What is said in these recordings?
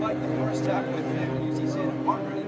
fight the first half with UC Santa Barbara.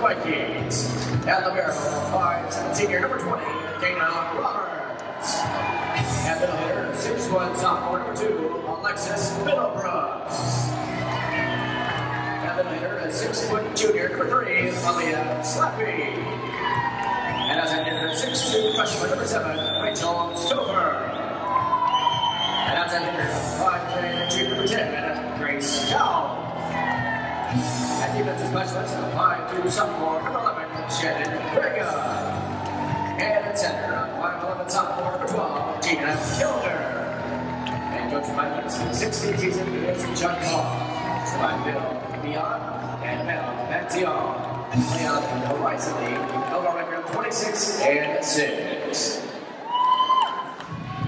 Vikings. At the barrel, 5'17", senior number 20, Dana Roberts. At middle hitter, 6'1", sophomore number 2, Alexis Middlebrooks. At middle hitter, 6', junior number 3, Malia Slappy. And as a hitter, 6'2", freshman number 7, Rachel Stover. And as a hitter, 5'10", junior number 10, Grace Dow. At defensive specialist, 5'2", sophomore, number 11, Shannon Grega. And at center, 5'11", sophomore, number 12, Gina Kilder. And coach pilots, 16th season, is Chuck Claus. By Bill Beyond and Mel Bention. Play on the Horizon League, overall record 26-6.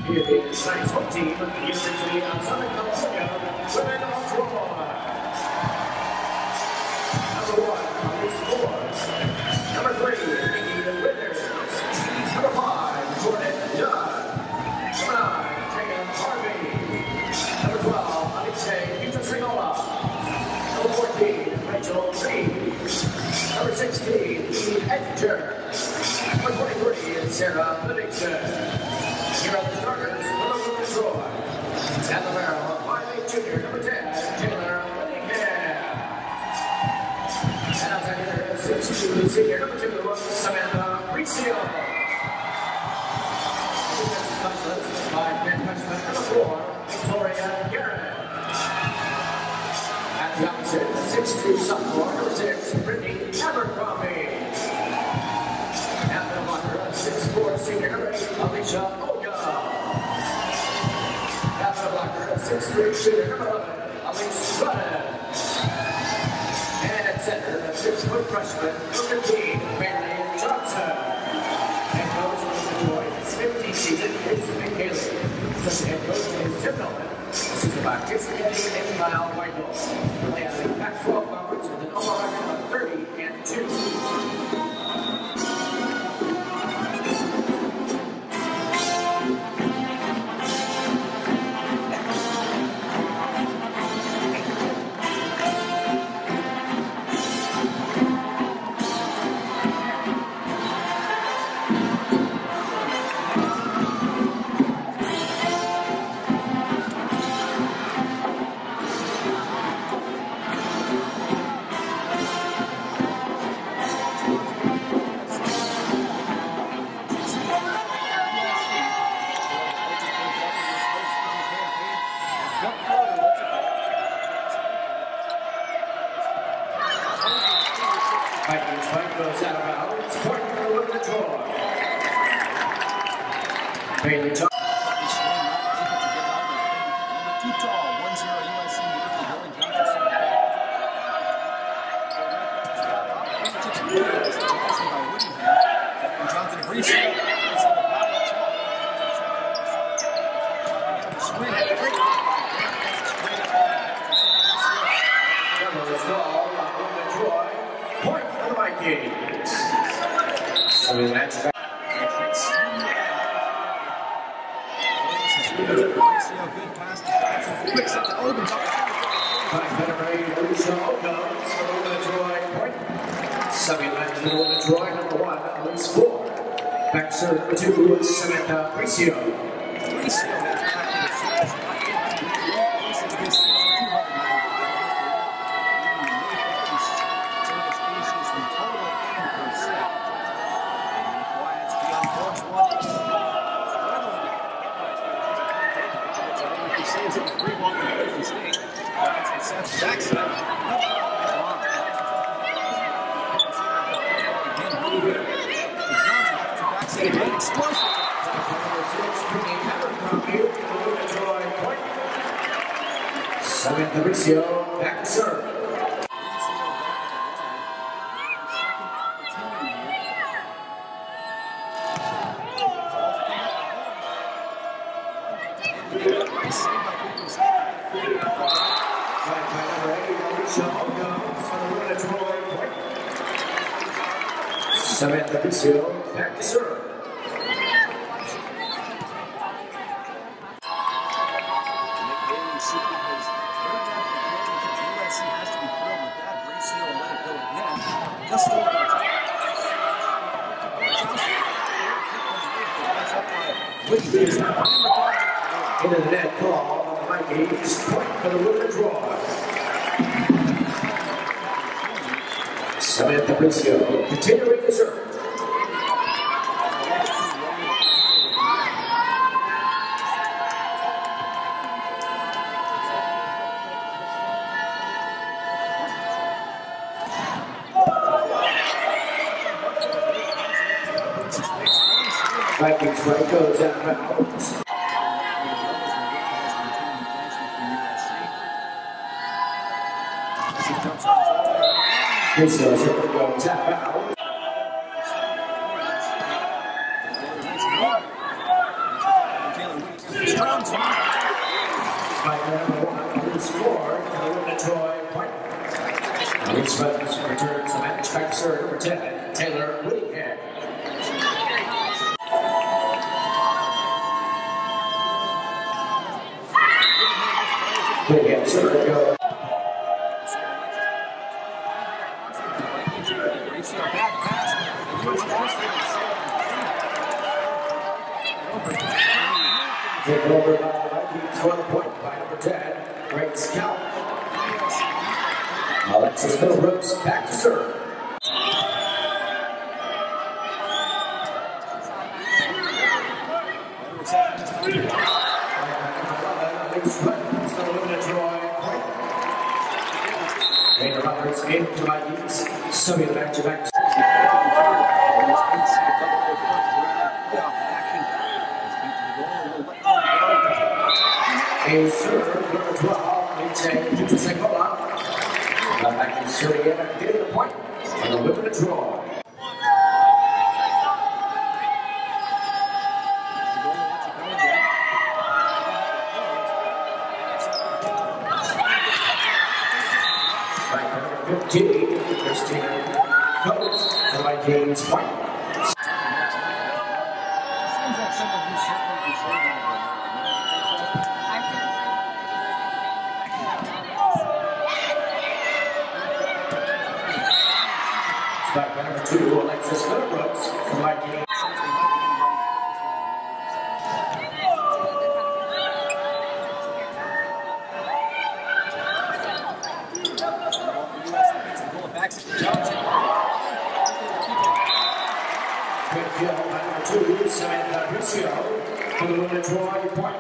Here is the tonight's team, University of Southern California, women of Troy. Number 1, Alice Moores. Number 3, Nikki Withers. Number 5, Jordan Judd. Number 9, Tatum Harvey. Number 12, Alexei Yutasrigola. Number 14, Rachel Reed. Number 16, Lee Edger. Number 23 is Sarah Livingston. Here are the starters for the Troy. At the barrel, 5'8" junior, number 10, Taylor Whittingham. And outside hitter, 6'2", senior, number 2, Samantha Bricio. Defensive specialist, 5'10", freshman, number 4, Victoria Garrett. At the opposite, 6'2", sophomore, number 6, Brittany Abercrombie. At the blocker, 6'4", senior, number 8, Alicia Oga. At the blocker, 6'3", shooter, number 11, Elise Rudden. And at center, a 6-foot freshman, number 15, Bailey Johnson. And coach of the boys' 15th season is Mick Haley. Assistant head coach is Tim Nolan. Assistant by Jason Kennedy and Kyle Whitehall. Play out of the Pac-12 conference with an overall record of 30-2. Vikings fight goes out of bounds. Point for the Troy. Bailey Johnson. Too tall. 1-0 USC. Galen Center. Johnson Bricio. Point for the Vikings. So we match back. Good pass to quick set to Ogans. Alicia Ogans for the Troy point. Subbing back to the Troy, number 1, Elise 4. Back serve number 2, Samantha Bricio. Samantha Bricio back to serve. Samantha Bricio back to serve. Mick Haley seeking his third national championship. USC has to be thrilled with that. Bricio will let it go again. Just over the top. Into the net call on the Vikings. Point for the winner draw. Samantha Bricio continuing to serve. Vikings right goes out of bounds. Bricio goes out of bounds. By number 1, who scored for the winner Troy point. Reese Buttons returns the match back to serve number 10, Taylor Whittingham. Whittingham serve go. Taken over by the Vikings for the point by number 10, Great Scout. Alexis Middlebrooks back to serve. Taylor Roberts in to Vikings. Summing the match back to a serve, number 12, it's a Secola. Back to serving in and getting the point. And the whip and a draw. Right number 15, Christina Coates, the Vikings point. Back by number 2, Alexis Middlebrooks, the Vikings. Good kill by number 2, Samantha Bricio, for the winner Troy point.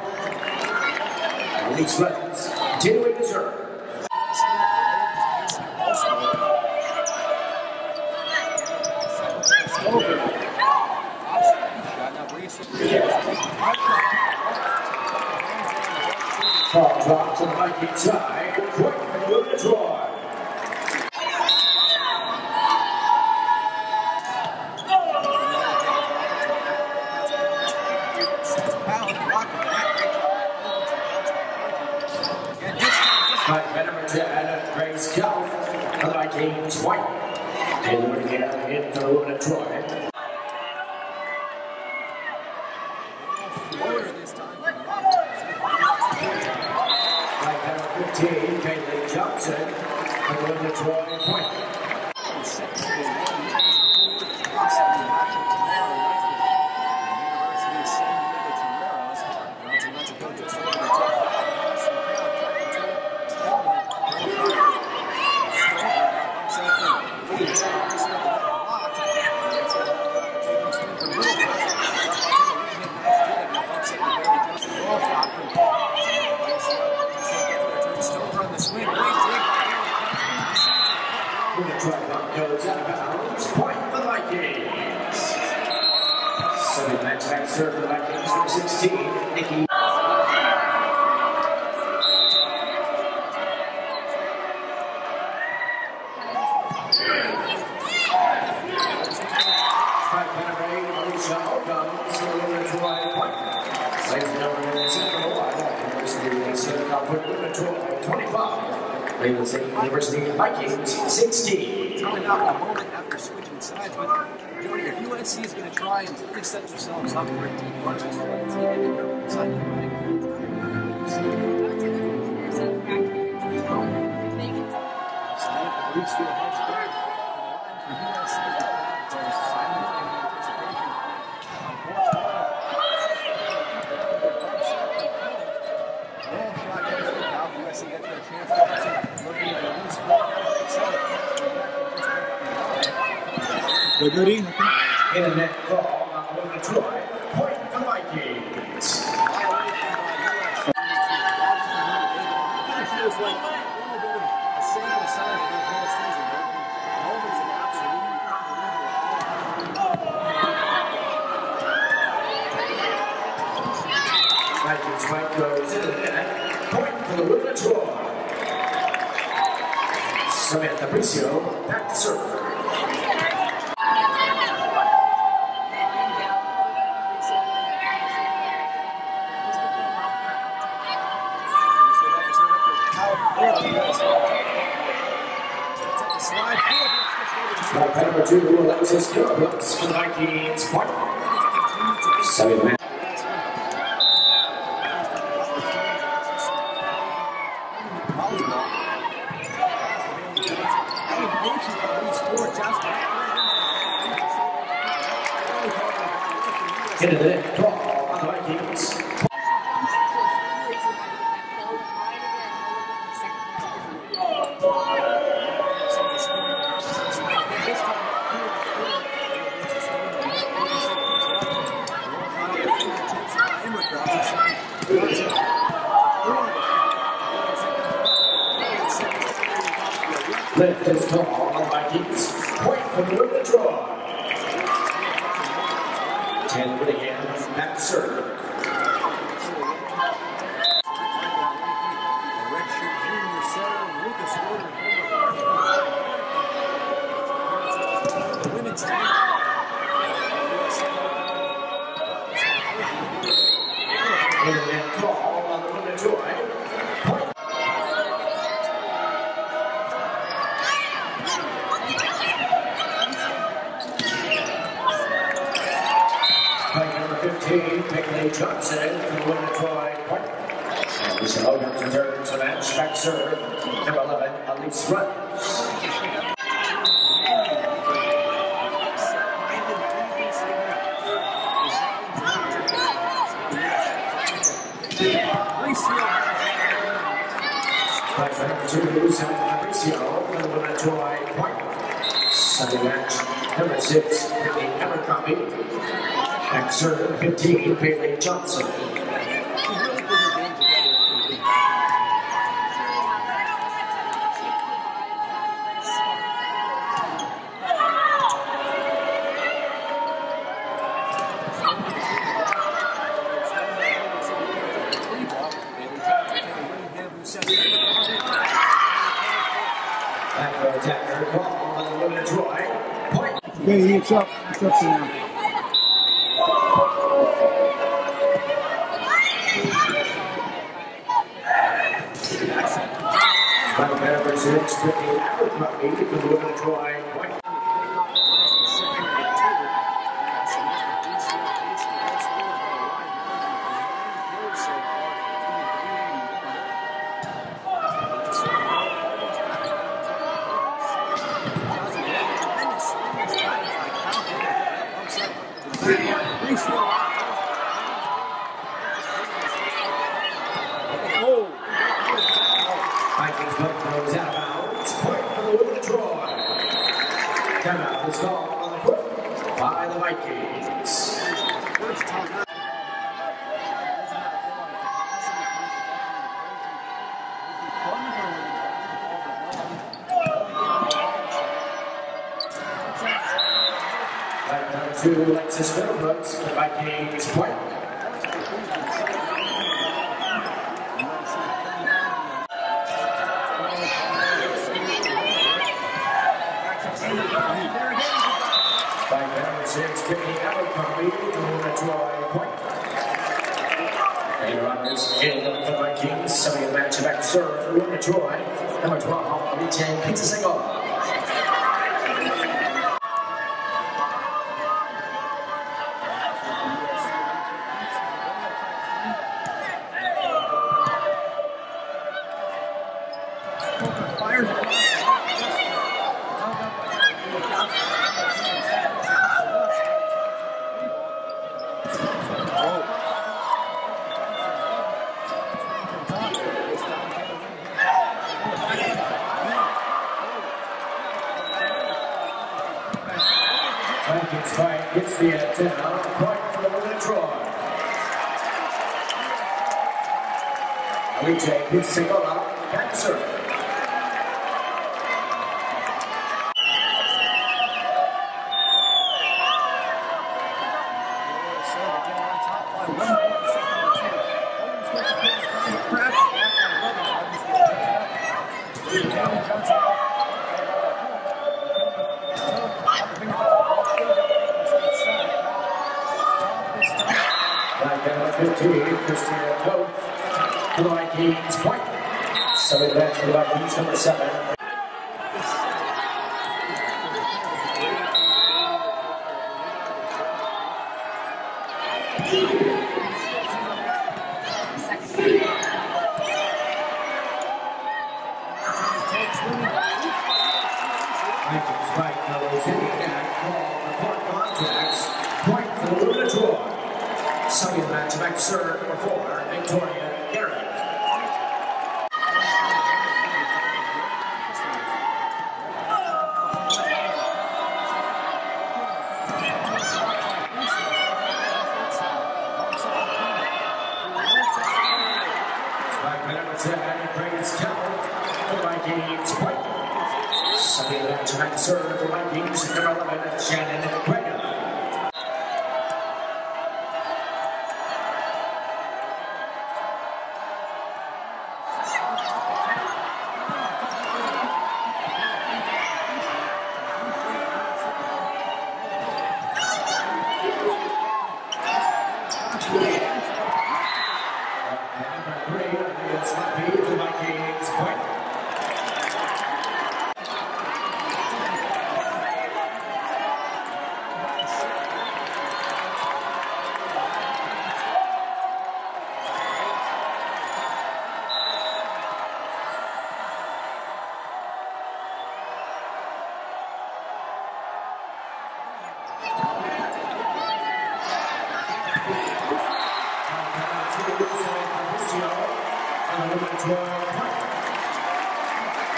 Reese Buttons continuing to serve. Ball drops on the Viking side. Point for the winner Troy. By number 10, Grace Kelly, the Vikings point. Taylor Whittingham in for the winner Troy. Right number 15, Caitlin Johnson, for the winner Troy point. Swing, Goes out of bounds. Point for the Vikings. Second match back serve for the Vikings from 16. Nikki. University Vikings 16. Probably not a moment after switching sides, but if USC is going to try and really set themselves up for a deep run, that's why it's even their side. Samantha Bricio heads back. The line for USC is the path goes silent in anticipation. Long shot gets it out. USC gets their chance to looking at a loose ball. Good goodie. In the net ball, not going to try. Point for the Vikings. It feels like a little bit of a sample size of their whole season. Moments of absolute Vikings fight goes into the net. Point for the women of Troy. Samantha Bricio back to serve. Number 2, Alexis Gilbrooks for the Vikings. Point. 7 minutes. Into the net, draw on the Vikings. Lift is called on the Vikings. Point for the women of Troy. 10 Whittingham back to serve. The women's team. In the net call on the women of Troy. Point. Number 15, Mick Haley Johnson for the women of Troy. Point. And Lisa Logan returns the match. Back serve. Number 11, Elise Runs. Number 2, Samantha Bricio for the women of Troy. Point. Sunday match. Number 6, Brittany Abercrombie. Back serve, 15, Haley Johnson. Back row attacker, ball on the women of Troy. Point. Okay, it's up. It's up to now. Number 6, Brittany Abercrombie for the women of Troy. Point. Vikings book goes out of bounds. Point for the women of Troy. Timeout is called on the court by the Vikings. to Alexis Middlebrooks for Vikings point. By number 6, Vicky Abercrombie to Troy point. And Roberts in for Vikings, somebody in the match back to serve for Troy. Number 12, Lee Pizza Single. Vikings fight gets the 10 point for the Troy. Lee Pizza Single out, back to serve. Christina Coe for the Vikings point. So advance for the Vikings, number 7. Vikings fight number 2 and call for court contacts. Point for the Troy. Second match back to serve number 4, Victoria Garrett. Back by number 10, Grace Campbell for the Vikings point. Second match back to serve for Vikings, number 11, Shannon Quaker.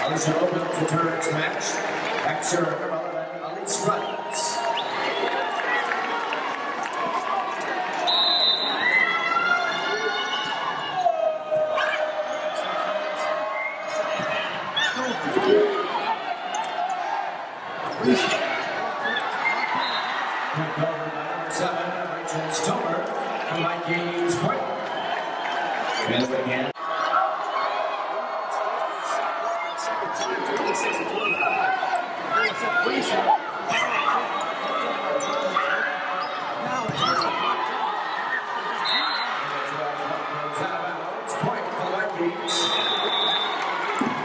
Alicia opens the Turks match. Back serve number 11, Elise Rice. Number 7, Rachel Stoner for Vikings point. And again.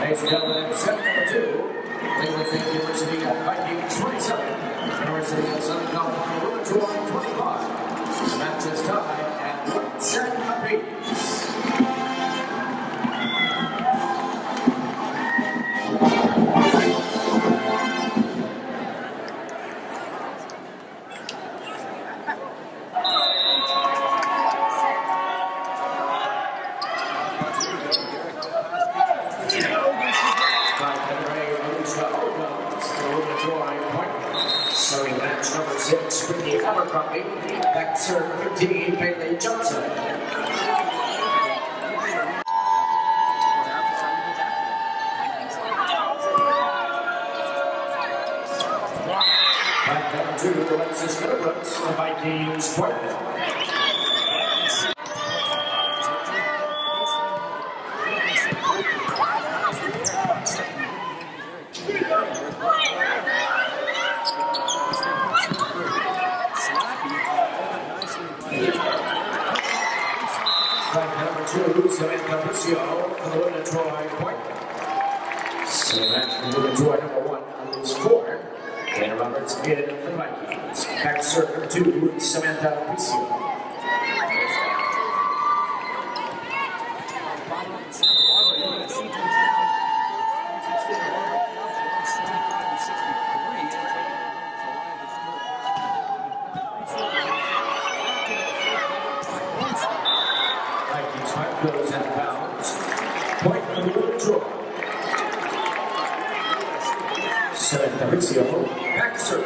Ladies and gentlemen, set number 2. Galen Center University Vikings 27. University of Southern California Troy 25. The match is tied at 1 set apiece. Number 6, Ricky Abercrombie. Back to serve 15, Bailey Johnson. Back down to the Vikings point. Number 2, Samantha Bricio for the Women Troy point. So that's the Women Troy number 1 on lose 4. Dana Roberts in for the Vikings. Back serve number 2, Samantha Bricio. Goes out of bounds. Point for the Women Troy. Samantha Bricio, back to serve.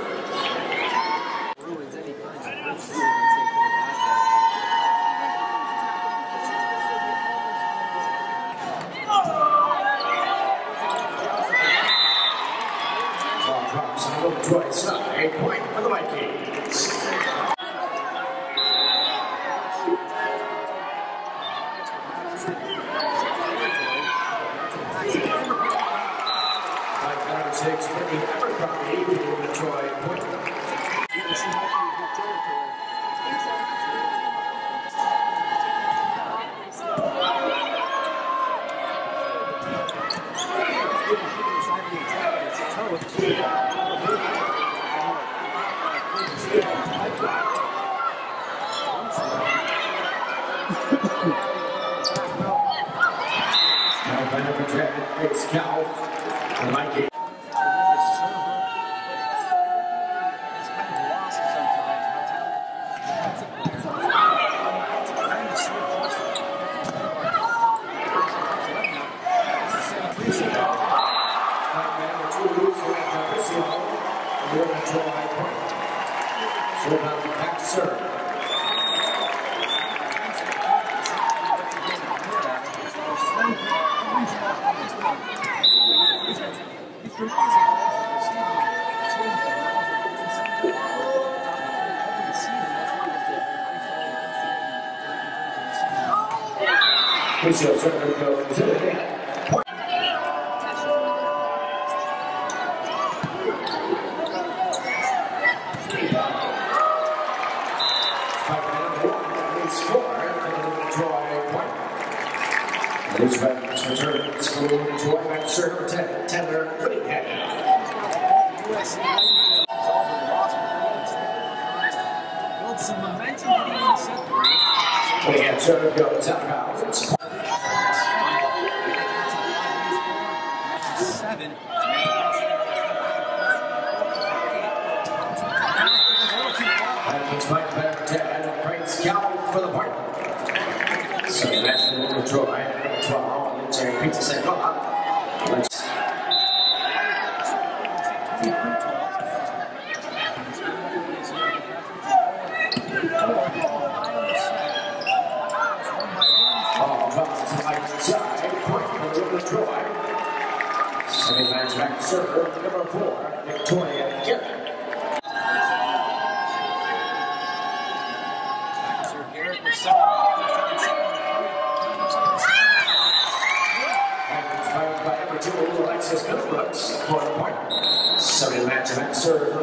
Ball drops on the Women Troy side. Point for the Vikings. Six for the Abercrombie for the Troy point. By number 10, it's Cal. And Mikey. So back to serve. Bricio serve goes to the net. These Vikings return to school to Troy back to serve number 10, Taylor Whittingham. USC build some momentum getting in the set. Whittingham serve goes out of bounds. 7. Vikings fight back 10. Praise Cal for the point. So that's the Women Troy. 12, and Jerry Pizza said, come on. Let's. Ball drops to the right side. Point for the Women Troy. Second match back to serve, number 4, Victoria Garrett. By number 2, Alexis Middlebrooks for the point. Second match back to serve.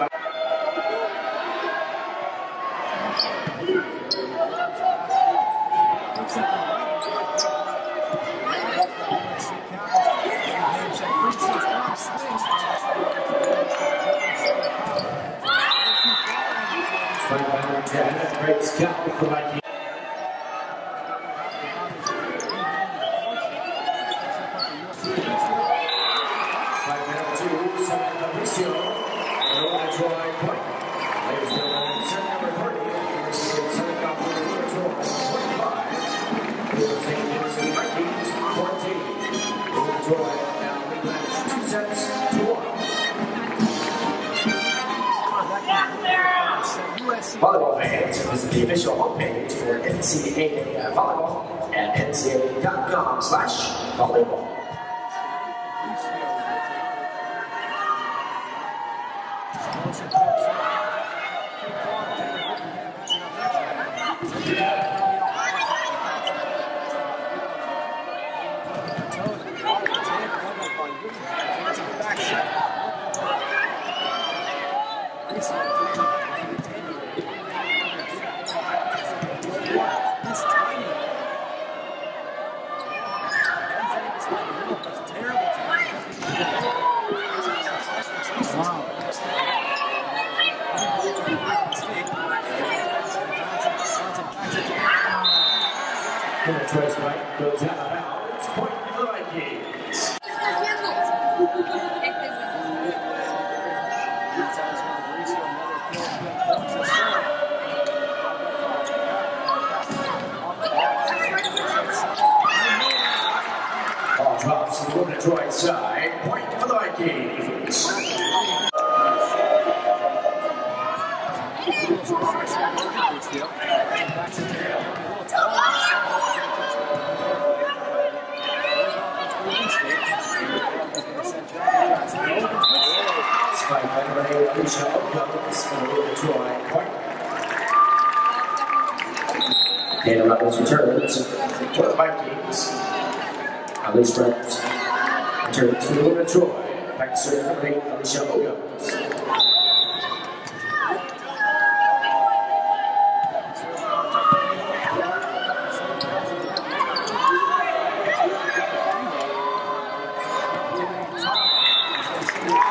By number 10, Grace Cal for the Vikings. Samantha Bricio, the Troy point. Ladies and gentlemen, set number 30, set up for the Troy 25. We will take the Vikings 14. The Troy now lead match 2 sets to 1. Volleyball fans, visit the official homepage for NCAA volleyball at ncaa.com/volleyball. Awesome. Choice right goes out of bounds. Point for the Vikings. Ball drops to the women's right side. Point for the Vikings. Spike by number 8, Bricio goes for the Detroit point. Galen returns for the Vikings. Alice returns for the Detroit. Back to serve number 8, Bricio goes.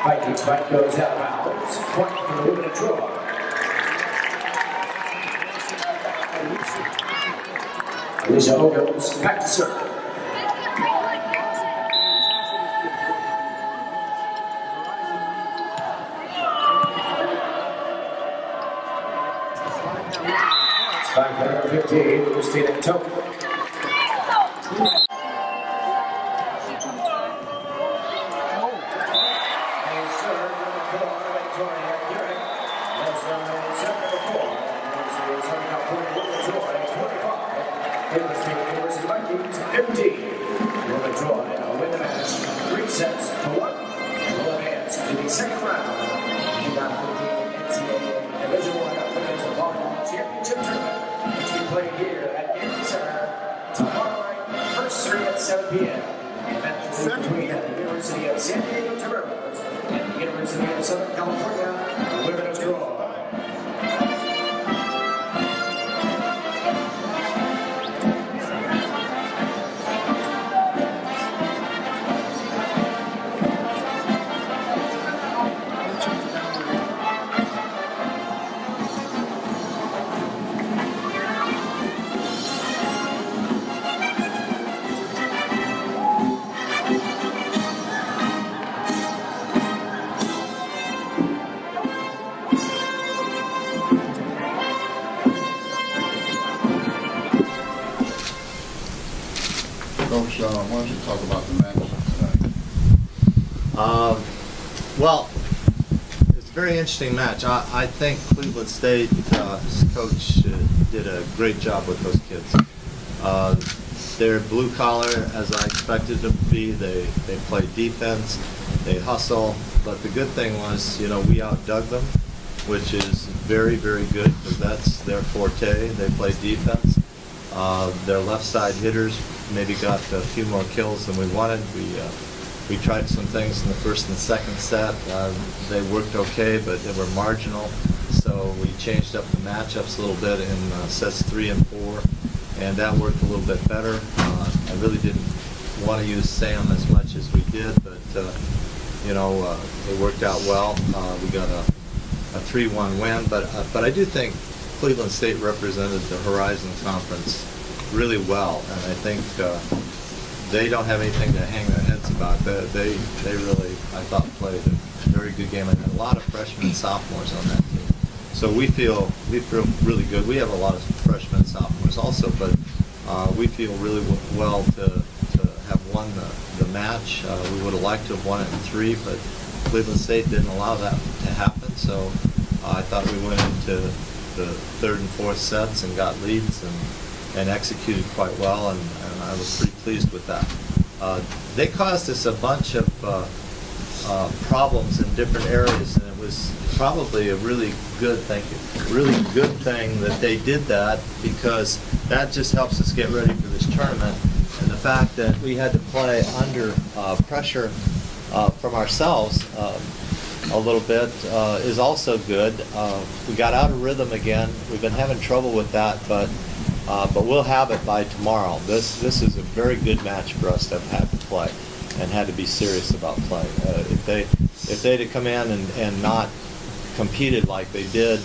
Vikings fight goes out of bounds. Point for the women of Troy. Alicia goes back to serve. Spike number 15, Christina Token. Win the match 3 sets to 1 and will advance to the second round of the 2015 NCAA Division I Women's Volleyball Championship Tournament, which we play here at Galen Center tomorrow night, first serve at 7 p.m. The match will be between the University of San Diego Toreros and the University of Southern California Women of Troy. Coach, why don't you talk about the match tonight? Well, it's a very interesting match. I think Cleveland State's coach did a great job with those kids. They're blue collar, as I expected them to be. They play defense, they hustle, but the good thing was, you know, we outdug them, which is very, very good because that's their forte. They play defense. Their left side hitters maybe got a few more kills than we wanted. We tried some things in the first and second set. They worked okay, but they were marginal. So we changed up the matchups a little bit in sets 3 and 4, and that worked a little bit better. I really didn't want to use Sam as much as we did, but you know, it worked out well. We got a 3-1 win, but I do think Cleveland State represented the Horizon Conference really well, and I think they don't have anything to hang their heads about. They really, I thought, played a very good game, and a lot of freshmen and sophomores on that team. So we feel really good. We have a lot of freshmen and sophomores also, but we feel really well to have won the match. We would have liked to have won it in 3, but Cleveland State didn't allow that to happen. So I thought we went into the 3rd and 4th sets and got leads and executed quite well, and I was pretty pleased with that. They caused us a bunch of problems in different areas, and it was probably a really good thing that they did that, because that just helps us get ready for this tournament. And the fact that we had to play under pressure from ourselves a little bit is also good. We got out of rhythm again. We've been having trouble with that, but we'll have it by tomorrow. This is a very good match for us to have had to play and had to be serious about playing. If they'd have come in and not competed like they did,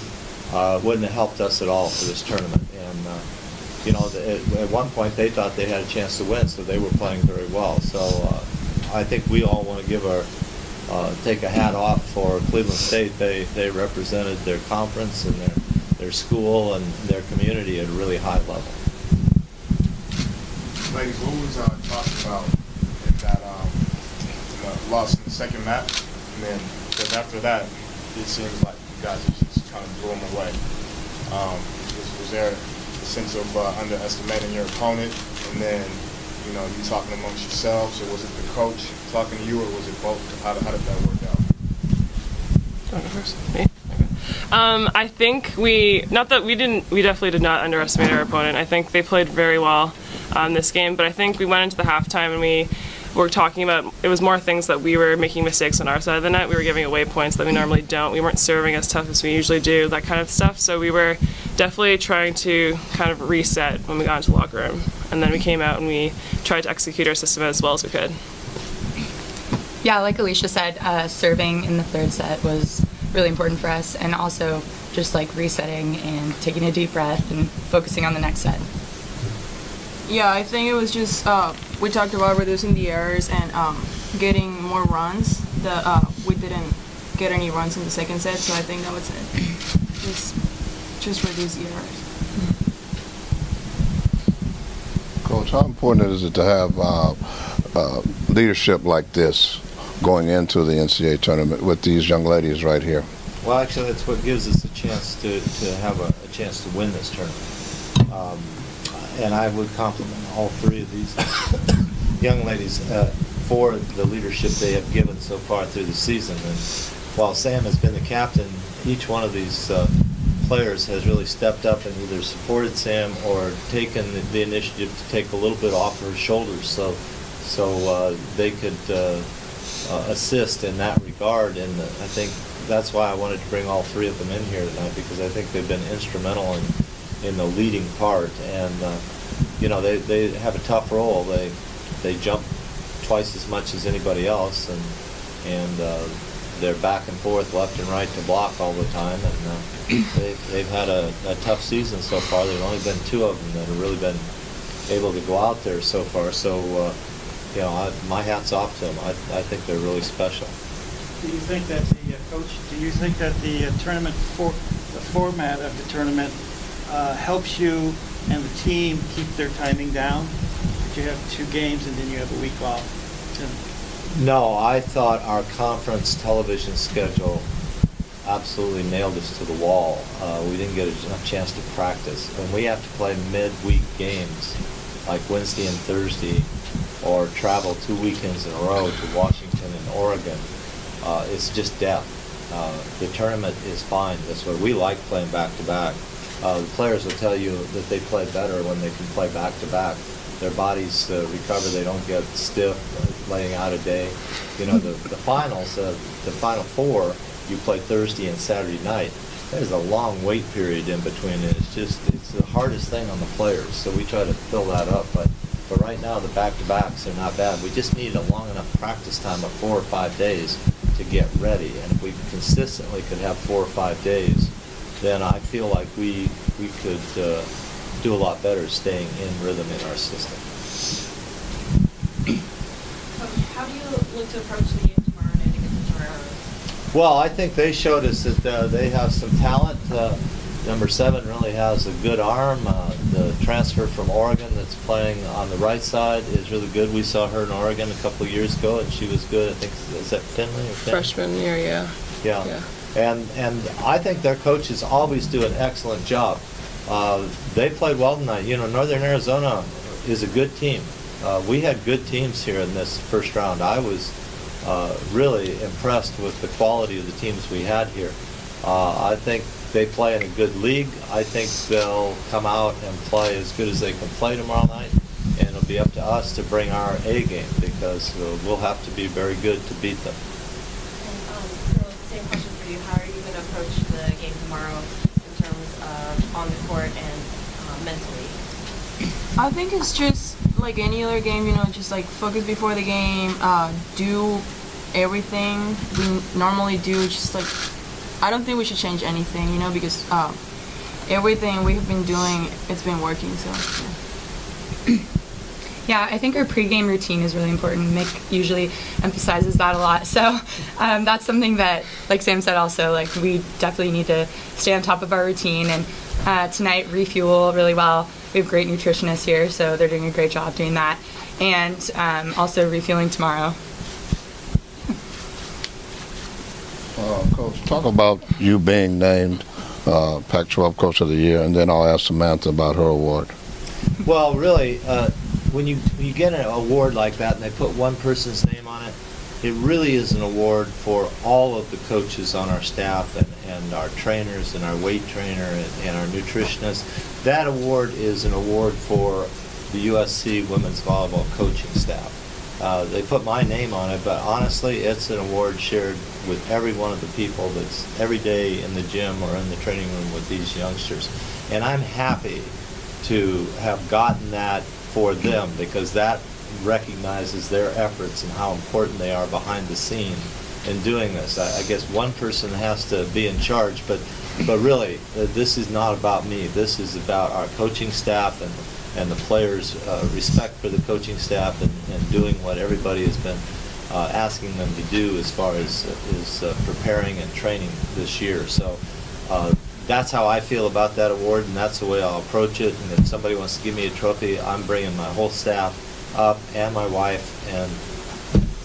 wouldn't have helped us at all for this tournament. And you know, at one point they thought they had a chance to win, so they were playing very well. So I think we all want to give take a hat off for Cleveland State. They represented their conference and their school and their community at a really high level. Ladies, what was talked about in that loss in the second match? And then, because after that, it seems like you guys just kind of blew them away. Was there a sense of underestimating your opponent, and then, you know, you talking amongst yourselves, or was it the coach talking to you, or was it both? How did that work out? Me? Okay. I think we definitely did not underestimate our opponent. I think they played very well this game, but I think we went into the halftime and we were talking about, it was more things that we were making mistakes on our side of the net. We were giving away points that we normally don't. We weren't serving as tough as we usually do, that kind of stuff. So we were definitely trying to kind of reset when we got into the locker room. And then we came out and we tried to execute our system as well as we could. Yeah, like Alicia said, serving in the third set was really important for us, and also just like resetting and taking a deep breath and focusing on the next set. Yeah, I think it was just, we talked about reducing the errors and getting more runs. We didn't get any runs in the second set, so I think that was it. Just reduce the errors. Coach, how important is it to have leadership like this going into the NCAA tournament with these young ladies right here? Well, actually, that's what gives us a chance to have a chance to win this tournament. And I would compliment all three of these young ladies for the leadership they have given so far through the season. And while Sam has been the captain, each one of these players has really stepped up and either supported Sam or taken the initiative to take a little bit off her shoulders so they could assist in that regard. And I think that's why I wanted to bring all three of them in here tonight, because I think they've been instrumental in the leading part. And you know, they have a tough role. They jump twice as much as anybody else, and they're back and forth, left and right to block all the time. And they've had a tough season so far. There's only been two of them that have really been able to go out there so far. So you know, my hat's off to them. I think they're really special. Do you think that the tournament the format of the tournament helps you and the team keep their timing down? That you have 2 games and then you have a week off? No, I thought our conference television schedule absolutely nailed us to the wall. We didn't get enough chance to practice. When we have to play midweek games like Wednesday and Thursday, or travel 2 weekends in a row to Washington and Oregon, it's just death. The tournament is fine. That's why we like playing back-to-back. The players will tell you that they play better when they can play back-to-back. Their bodies recover. They don't get stiff laying out a day. You know, the finals, the Final Four, you play Thursday and Saturday night. There's a long wait period in between it. It's the hardest thing on the players, so we try to fill that up. But right now, the back-to-backs are not bad. We just need a long enough practice time of 4 or 5 days to get ready. And if we consistently could have 4 or 5 days, then I feel like we could do a lot better staying in rhythm in our system. How do you look to approach the game tomorrow night against the Trojans? Well, I think they showed us that they have some talent. Number 7 really has a good arm. The transfer from Oregon that's playing on the right side is really good. We saw her in Oregon a couple of years ago, and she was good. I think, is that Finley? Freshman year, yeah. Yeah. And I think their coaches always do an excellent job. They played well tonight. You know, Northern Arizona is a good team. We had good teams here in this first round. I was really impressed with the quality of the teams we had here. I think they play in a good league. I think they'll come out and play as good as they can play tomorrow night, and it'll be up to us to bring our A game, because we'll have to be very good to beat them. And so same game tomorrow in terms of on the court and mentally? I think it's just like any other game, you know, just like focus before the game, do everything we normally do. Just like, I don't think we should change anything, you know, because everything we have been doing, it's been working. So yeah. Yeah, I think our pregame routine is really important. Mick usually emphasizes that a lot. So that's something that, like Sam said also, like we definitely need to stay on top of our routine. And tonight, refuel really well. We have great nutritionists here, so they're doing a great job doing that. And also refueling tomorrow. Coach, talk about you being named Pac-12 Coach of the Year, and then I'll ask Samantha about her award. Well, really, when you get an award like that and they put one person's name on it, it really is an award for all of the coaches on our staff and our trainers and our weight trainer and our nutritionists. That award is an award for the USC women's volleyball coaching staff. They put my name on it, but honestly, it's an award shared with every one of the people that's every day in the gym or in the training room with these youngsters. And I'm happy to have gotten that for them, because that recognizes their efforts and how important they are behind the scene in doing this. I guess one person has to be in charge, but really, this is not about me. This is about our coaching staff and the players' respect for the coaching staff and doing what everybody has been asking them to do as far as preparing and training this year. So that's how I feel about that award, and that's the way I'll approach it. And if somebody wants to give me a trophy, I'm bringing my whole staff up and my wife, and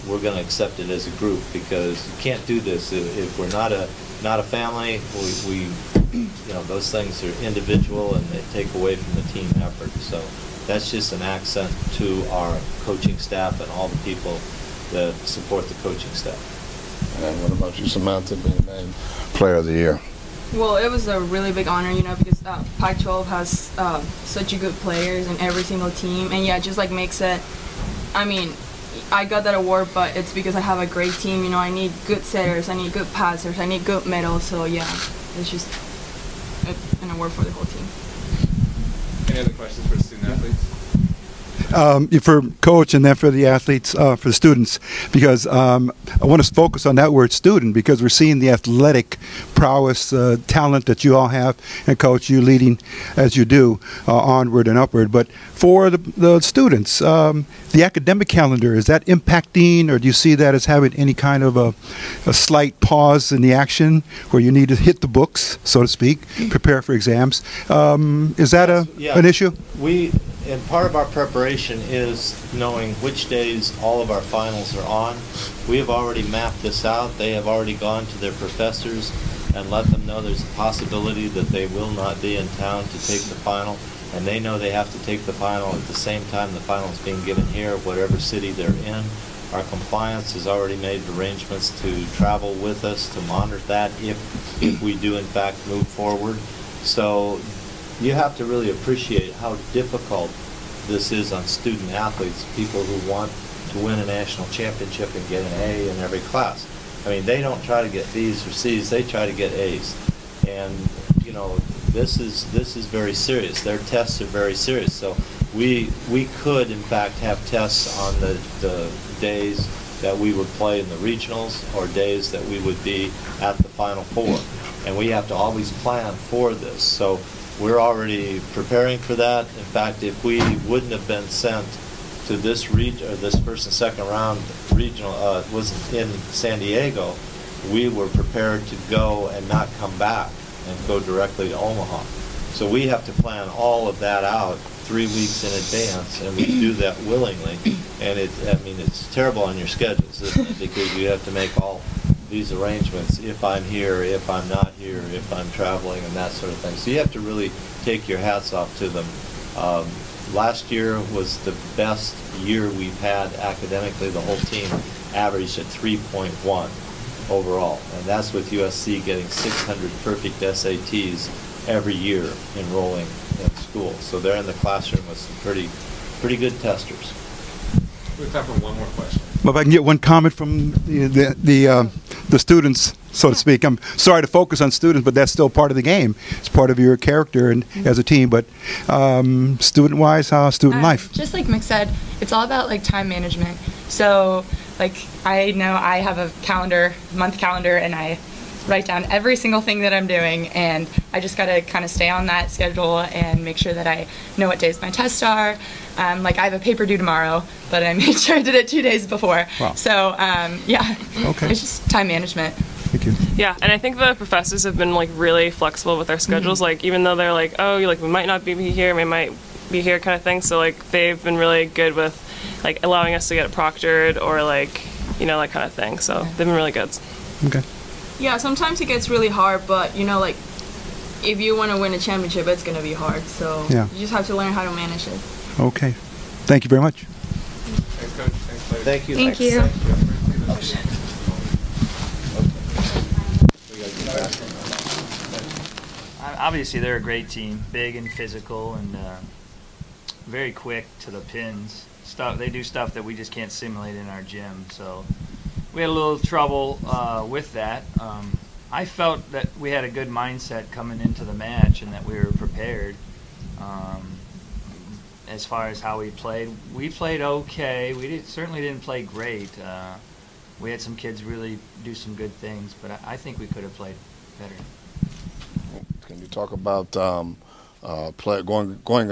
we're going to accept it as a group, because you can't do this if we're not a family. We you know, those things are individual and they take away from the team effort. So that's just an accent to our coaching staff and all the people that support the coaching staff. And what about you, Samantha, being named Player of the Year? Well, it was a really big honor, you know, because Pac-12 has such a good players in every single team. And yeah, just like Mick said, I mean, I got that award, but it's because I have a great team. You know, I need good setters, I need good passers, I need good medals. So yeah, it's just an award for the whole team. Any other questions for student athletes? For coach and then for the athletes, for the students, because I want to focus on that word student, because we're seeing the athletic prowess, talent that you all have, and coach, you leading as you do onward and upward. But for the students, the academic calendar, is that impacting, or do you see that as having any kind of a slight pause in the action where you need to hit the books, so to speak, prepare for exams? Is that an issue? And part of our preparation is knowing which days all of our finals are on. We have already mapped this out. They have already gone to their professors and let them know there's a possibility that they will not be in town to take the final. And they know they have to take the final at the same time the final is being given here, whatever city they're in. Our compliance has already made arrangements to travel with us to monitor that if we do in fact move forward. So you have to really appreciate how difficult this is on student athletes, people who want to win a national championship and get an A in every class. I mean, they don't try to get B's or C's, they try to get A's. And, you know, this is very serious. Their tests are very serious. So we could, in fact, have tests on the days that we would play in the regionals or days that we would be at the Final Four. And we have to always plan for this. So we're already preparing for that. In fact, if we wouldn't have been sent to this first and second round regional was in San Diego, we were prepared to go and not come back and go directly to Omaha. So we have to plan all of that out 3 weeks in advance, and we do that willingly. And it's terrible on your schedules, isn't it? Because you have to make all these arrangements if I'm here, if I'm not here, if I'm traveling, and that sort of thing. So you have to really take your hats off to them. Last year was the best year we've had academically. The whole team averaged at 3.1 overall, and that's with USC getting 600 perfect SATs every year enrolling in school. So they're in the classroom with some pretty good testers. We have time for one more question. Well, if I can get one comment from the students, so to speak. I'm sorry to focus on students, but that's still part of the game. It's part of your character and as a team. But student-wise, how student life? Just like Mick said, it's all about like time management. So like I know I have a calendar, month calendar, and I write down every single thing that I'm doing, and I just gotta kind of stay on that schedule and make sure that I know what days my tests are. Like I have a paper due tomorrow, but I made sure I did it 2 days before. Wow. So yeah, okay. It's just time management. Thank you. Yeah, and I think the professors have been like really flexible with their schedules. Like even though they're like, oh, like we might not be here, we might be here, kind of thing. So like they've been really good with like allowing us to get it proctored or like that kind of thing. So they've been really good. Okay. Yeah, sometimes it gets really hard, but like if you want to win a championship, it's gonna be hard. So yeah. You just have to learn how to manage it. Okay. Thank you very much. Thanks, Coach. Thanks, players. Thank you. Thank you. Obviously, they're a great team, big and physical, and very quick to the pins. They do stuff that we just can't simulate in our gym. So we had a little trouble with that. I felt that we had a good mindset coming into the match and that we were prepared. As far as how we played okay. We certainly didn't play great. We had some kids really do some good things, but I think we could have played better. Can you talk about going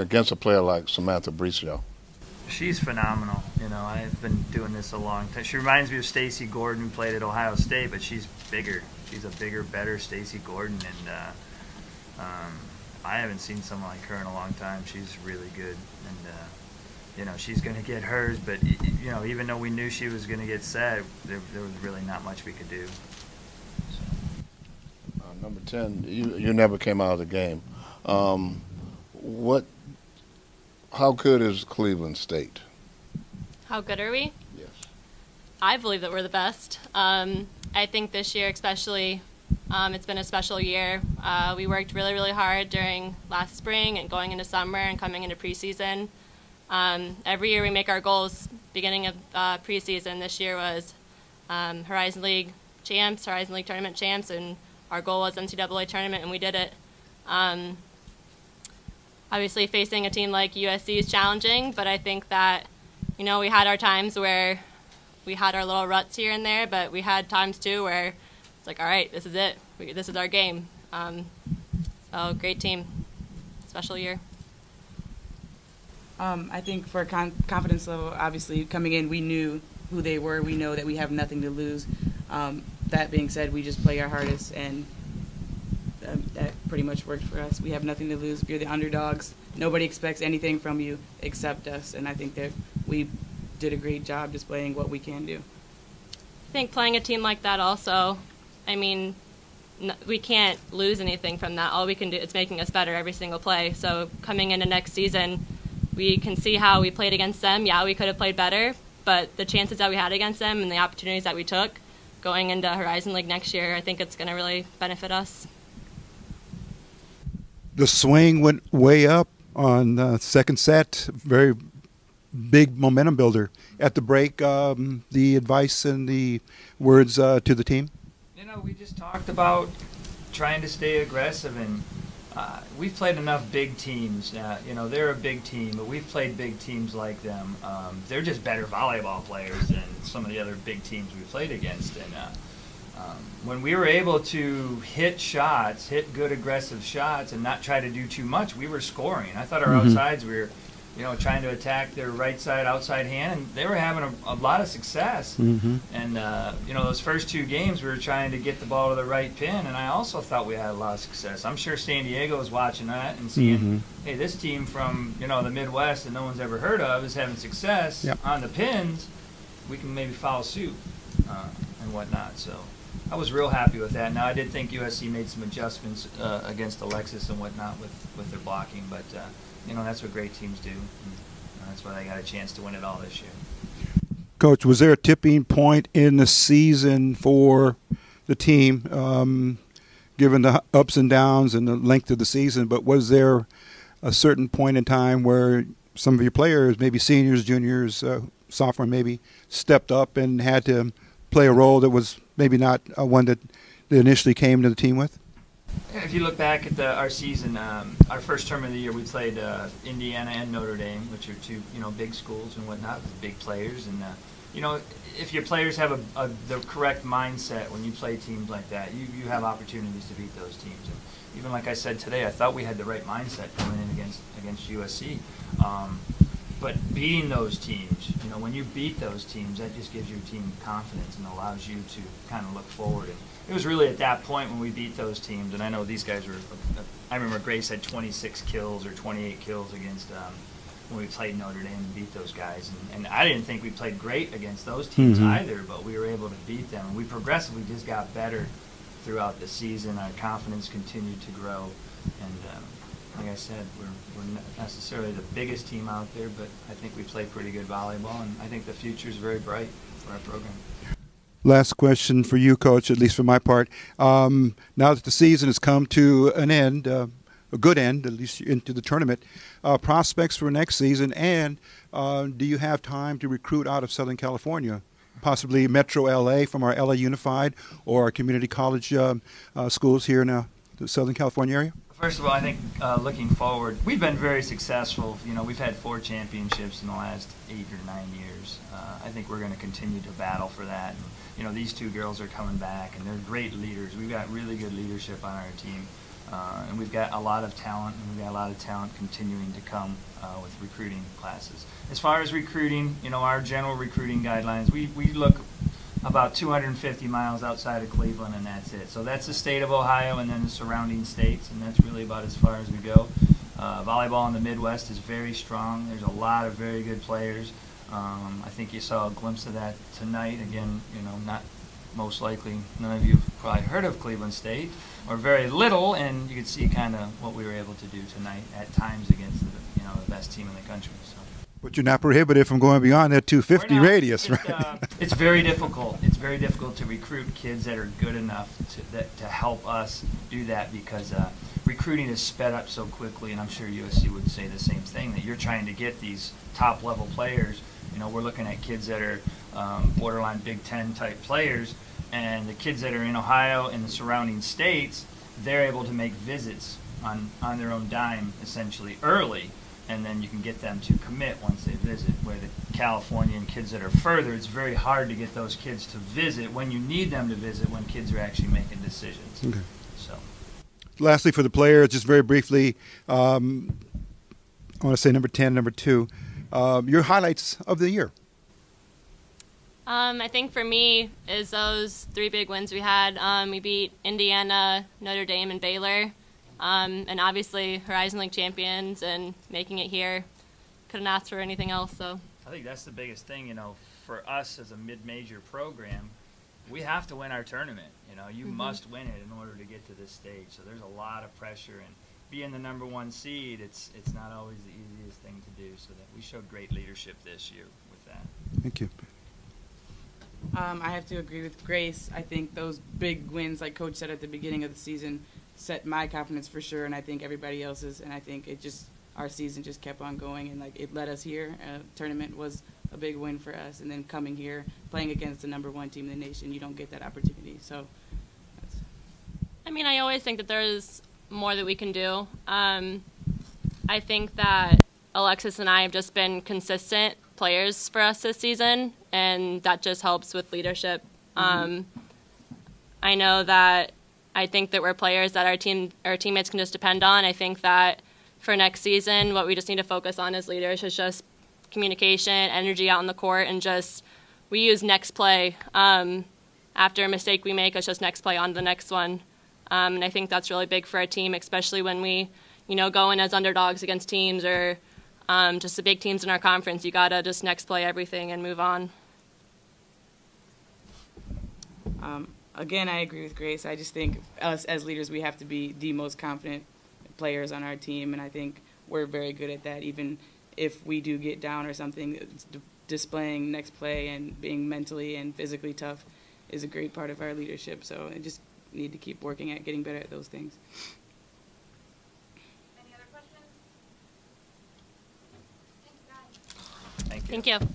against a player like Samantha Bricio? She's phenomenal. I've been doing this a long time. She reminds me of Stacy Gordon, who played at Ohio State, but she's bigger. She's a bigger, better Stacy Gordon, and I haven't seen someone like her in a long time. She's really good, and she's going to get hers. But even though we knew she was going to get set, there was really not much we could do. So. Number 10, you never came out of the game. How good is Cleveland State? How good are we? Yes. I believe that we're the best. I think this year especially, it's been a special year. We worked really, really hard during last spring and going into summer and coming into preseason. Every year we make our goals beginning of preseason. This year was Horizon League champs, Horizon League tournament champs, and our goal was NCAA tournament, and we did it. Obviously facing a team like USC is challenging, but I think that, we had our times where we had our little ruts here and there, but we had times too where it's like, all right, this is it. This is our game. So great team. Special year. I think for confidence level, obviously coming in, we knew who they were. We know that we have nothing to lose. That being said, we just play our hardest, and that pretty much worked for us. We have nothing to lose. You're the underdogs. Nobody expects anything from you except us, and I think that we did a great job displaying what we can do. I think playing a team like that also, we can't lose anything from that. All we can do is making us better every single play. So coming into next season, we can see how we played against them. Yeah, we could have played better, but the chances that we had against them and the opportunities that we took going into Horizon League next year, I think it's going to really benefit us. The swing went way up on the second set. Very big momentum builder. At the break, the advice and the words to the team? We just talked about trying to stay aggressive, and we've played enough big teams. They're a big team, but we've played big teams like them. They're just better volleyball players than some of the other big teams we played against. And when we were able to hit good aggressive shots and not try to do too much, we were scoring. I thought our outsides, we were trying to attack their right side outside hand, and they were having a lot of success. And those first two games we were trying to get the ball to the right pin, and I also thought we had a lot of success. I'm sure San Diego was watching that and seeing, hey, this team from the Midwest that no one's ever heard of is having success on the pins. We can maybe follow suit and whatnot. So I was real happy with that. Now, I did think USC made some adjustments against Alexis and whatnot with their blocking, but that's what great teams do. And that's why they got a chance to win it all this year. Coach, was there a tipping point in the season for the team, given the ups and downs and the length of the season, but was there a certain point in time where some of your players, maybe seniors, juniors, sophomore maybe, stepped up and had to play a role that was maybe not one that they initially came to the team with? If you look back at our season, our first term of the year, we played Indiana and Notre Dame, which are two, big schools and whatnot, with big players. And if your players have the correct mindset when you play teams like that, you have opportunities to beat those teams. And even like I said today, I thought we had the right mindset coming in against USC. But beating those teams, when you beat those teams, that just gives your team confidence and allows you to kind of look forward. And it was really at that point when we beat those teams, and I know these guys were, I remember Grace had 26 kills or 28 kills against when we played Notre Dame and beat those guys. And I didn't think we played great against those teams either, but we were able to beat them. And we progressively just got better throughout the season. Our confidence continued to grow. And like I said, we're not necessarily the biggest team out there, but I think we play pretty good volleyball, and I think the future is very bright for our program. Last question for you, Coach, at least for my part. Now that the season has come to an end, a good end, at least into the tournament, prospects for next season, and do you have time to recruit out of Southern California? Possibly Metro LA from our LA Unified or our community college schools here in the Southern California area? First of all, I think looking forward, we've been very successful. We've had 4 championships in the last 8 or 9 years. I think we're going to continue to battle for that. And, these 2 girls are coming back, and they're great leaders. We've got really good leadership on our team, and we've got a lot of talent, and we've got a lot of talent continuing to come with recruiting classes. As far as recruiting, our general recruiting guidelines, we look about 250 miles outside of Cleveland, and that's it. So that's the state of Ohio and then the surrounding states, and that's really about as far as we go. Volleyball in the Midwest is very strong. There's a lot of very good players. I think you saw a glimpse of that tonight. Again, not most likely, none of you have probably heard of Cleveland State, or very little, and you could see kind of what we were able to do tonight at times against the best team in the country. So. But you're not prohibited from going beyond that 250 radius, right? It's very difficult. It's very difficult to recruit kids that are good enough to help us do that, because recruiting is sped up so quickly, and I'm sure USC would say the same thing, that you're trying to get these top-level players. We're looking at kids that are borderline Big Ten type players, and the kids that are in Ohio and the surrounding states, they're able to make visits on their own dime, essentially, early. And then you can get them to commit once they visit. Where the Californian kids that are further, it's very hard to get those kids to visit when you need them to visit, when kids are actually making decisions. Okay. So, lastly, for the players, just very briefly, I want to say number 10, number 2, your highlights of the year. I think for me is those 3 big wins we had. We beat Indiana, Notre Dame, and Baylor. And obviously Horizon League champions and making it here. Couldn't ask for anything else. So I think that's the biggest thing, for us as a mid-major program. We have to win our tournament. You must win it in order to get to this stage. So there's a lot of pressure, and being the #1 seed, it's not always the easiest thing to do. So that we showed great leadership this year with that. Thank you. I have to agree with Grace. I think those big wins, like Coach said at the beginning of the season, set my confidence for sure, and I think everybody else's. And I think our season just kept on going, and it led us here. Tournament was a big win for us, and then coming here, playing against the #1 team in the nation, you don't get that opportunity. So, I always think that there's more that we can do. I think that Alexis and I have just been consistent players for us this season, and that just helps with leadership. I know that I think that we're players that our teammates can just depend on. I think that for next season, what we just need to focus on as leaders is just communication, energy out on the court, and we use next play. After a mistake we make, it's just next play on to the next one. And I think that's really big for our team, especially when we, go in as underdogs against teams or just the big teams in our conference. You gotta just next play everything and move on. Again, I agree with Grace. I just think us as leaders, we have to be the most confident players on our team, and I think we're very good at that. Even if we do get down or something, displaying next play and being mentally and physically tough is a great part of our leadership. So I just need to keep working at getting better at those things. Any other questions? Thanks, guys. Thank you. Thank you.